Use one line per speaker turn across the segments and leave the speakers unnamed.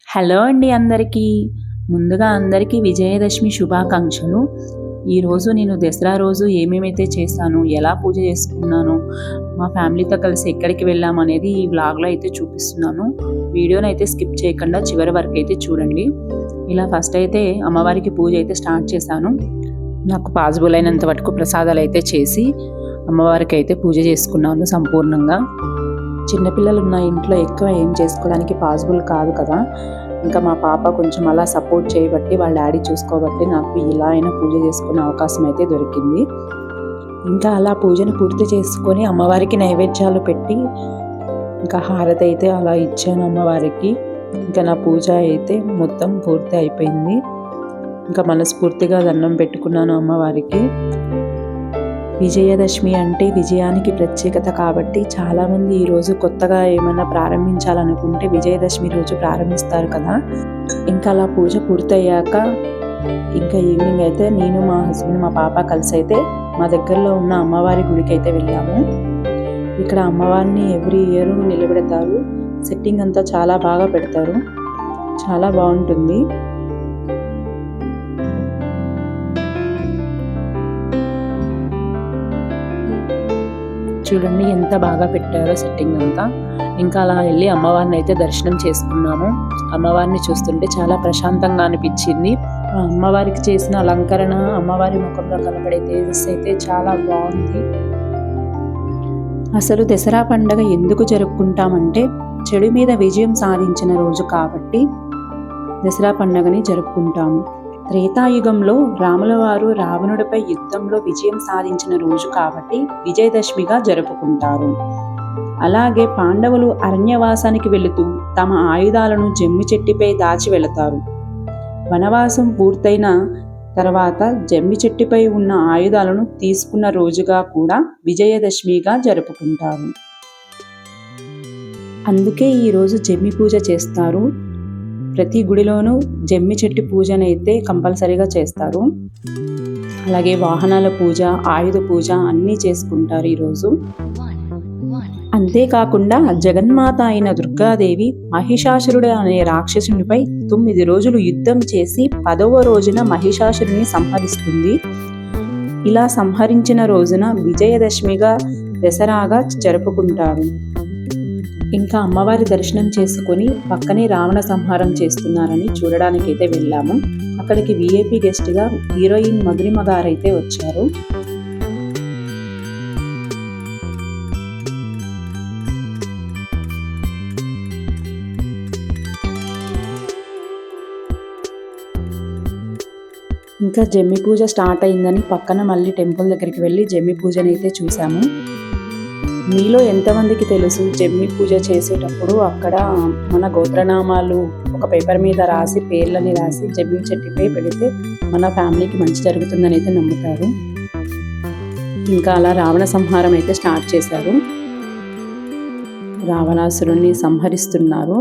Hello అండి అందరికీ. ముందుగా అందరికీ విజయదశమి శుభాకాంక్షలు. ఈరోజు నేను దసరా రోజు ఏమేమైతే చేశాను, ఎలా పూజ చేసుకున్నాను, మా ఫ్యామిలీతో కలిసి ఎక్కడికి వెళ్ళామనేది ఈ వ్లాగ్లో అయితే చూపిస్తున్నాను. వీడియోని అయితే స్కిప్ చేయకుండా చివరి వరకు అయితే చూడండి. ఇలా ఫస్ట్ అయితే అమ్మవారికి పూజ అయితే స్టార్ట్ చేశాను. నాకు పాసిబుల్ అయినంత వరకు ప్రసాదాలు అయితే చేసి అమ్మవారికి అయితే పూజ చేసుకున్నాను సంపూర్ణంగా. చిన్నపిల్లలు ఉన్న ఇంట్లో ఎక్కువ ఏం చేసుకోవడానికి పాసిబుల్ కాదు కదా. ఇంకా మా పాప కొంచెం అలా సపోర్ట్ చేయబట్టి వాళ్ళ డాడీ చూసుకోబట్టి నాకు ఇలా అయినా పూజ చేసుకునే అవకాశం అయితే దొరికింది. ఇంకా అలా పూజను పూర్తి చేసుకొని అమ్మవారికి నైవేద్యాలు పెట్టి ఇంకా హారతి అయితే అలా ఇచ్చాను అమ్మవారికి. ఇంకా నా పూజ అయితే మొత్తం పూర్తి అయిపోయింది. ఇంకా మనస్ఫూర్తిగా దండం పెట్టుకున్నాను అమ్మవారికి. విజయదశమి అంటే విజయానికి ప్రత్యేకత కాబట్టి చాలామంది ఈరోజు కొత్తగా ఏమైనా ప్రారంభించాలనుకుంటే విజయదశమి రోజు ప్రారంభిస్తారు కదా. ఇంకా అలా పూజ పూర్తయ్యాక ఇంకా ఈవినింగ్ అయితే నేను మా హస్బెండ్ మా పాప కలిసి అయితే మా దగ్గరలో ఉన్న అమ్మవారి గుడికి అయితే వెళ్ళాము. ఇక్కడ అమ్మవారిని ఎవ్రీ ఇయర్ నిలబెడతారు. సెట్టింగ్ అంతా చాలా బాగా పెడతారు, చాలా బాగుంటుంది. చూడండి ఎంత బాగా పెట్టారో సెట్టింగ్ అంతా. ఇంకా అలా వెళ్ళి అమ్మవారిని అయితే దర్శనం చేసుకున్నాము. అమ్మవారిని చూస్తుంటే చాలా ప్రశాంతంగా అనిపించింది. అమ్మవారికి చేసిన అలంకరణ, అమ్మవారి ముఖంలో కనబడే తేజస్సు అయితే చాలా బాగుంది. అసలు దసరా పండుగ ఎందుకు జరుపుకుంటామంటే చెడు మీద విజయం సాధించిన రోజు కాబట్టి దసరా పండుగని జరుపుకుంటాము. త్రేతాయుగంలో రాముల వారు రావణుడిపై యుద్ధంలో విజయం సాధించిన రోజు కాబట్టి విజయదశమిగా జరుపుకుంటారు. అలాగే పాండవులు అరణ్యవాసానికి వెళుతూ తమ ఆయుధాలను జమ్మి చెట్టుపై దాచి వెళతారు. వనవాసం పూర్తయిన తర్వాత జమ్మి చెట్టుపై ఉన్న ఆయుధాలను తీసుకున్న రోజుగా కూడా విజయదశమిగా జరుపుకుంటారు. అందుకే ఈరోజు జమ్మి పూజ చేస్తారు. ప్రతి గుడిలోనూ జమ్మి చెట్టు పూజనైతే కంపల్సరీగా చేస్తారు. అలాగే వాహనాల పూజ, ఆయుధ పూజ అన్నీ చేసుకుంటారు ఈరోజు. అంతేకాకుండా జగన్మాత అయిన దుర్గాదేవి మహిషాసురుడు అనే రాక్షసునిపై 9 రోజులు యుద్ధం చేసి 10వ రోజున మహిషాసురుని సంహరిస్తుంది. ఇలా సంహరించిన రోజున విజయదశమిగా దసరాగా జరుపుకుంటారు. ఇంకా అమ్మవారి దర్శనం చేసుకొని పక్కనే రావణ సంహారం చేస్తున్నారని చూడడానికైతే వెళ్ళాము. అక్కడికి విఐపి గెస్ట్గా హీరోయిన్ మధురిమ గారైతే వచ్చారు. ఇంకా జమ్మి పూజ స్టార్ట్ అయిందని పక్కన మళ్ళీ టెంపుల్ దగ్గరికి వెళ్ళి జమ్మి పూజనైతే చూసాము. మీలో ఎంతమందికి తెలుసు జమ్మి పూజ చేసేటప్పుడు అక్కడ మన గోత్రనామాలు ఒక పేపర్ మీద రాసి పేర్లని రాసి జమ్మి చెట్టుపై పెడితే మన ఫ్యామిలీకి మంచి జరుగుతుందని అయితే నమ్ముతారు. ఇంకా అలా రావణ సంహారం అయితే స్టార్ట్ చేశారు. రావణాసురుణ్ణి సంహరిస్తున్నారు.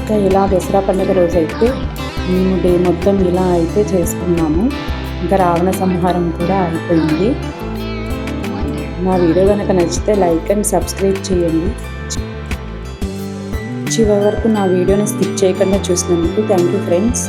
ఇంకా ఇలా దసరా పండుగ రోజు అయితే మేము డే మొత్తం ఇలా అయితే చేసుకున్నాము. ఇంకా రావణ సంహారం కూడా అయిపోయింది. నా వీడియో కనుక నచ్చితే లైక్ అండ్ సబ్స్క్రైబ్ చేయండి. చివరి వరకు నా వీడియోని స్కిప్ చేయకుండా చూసినందుకు థ్యాంక్ యూ ఫ్రెండ్స్.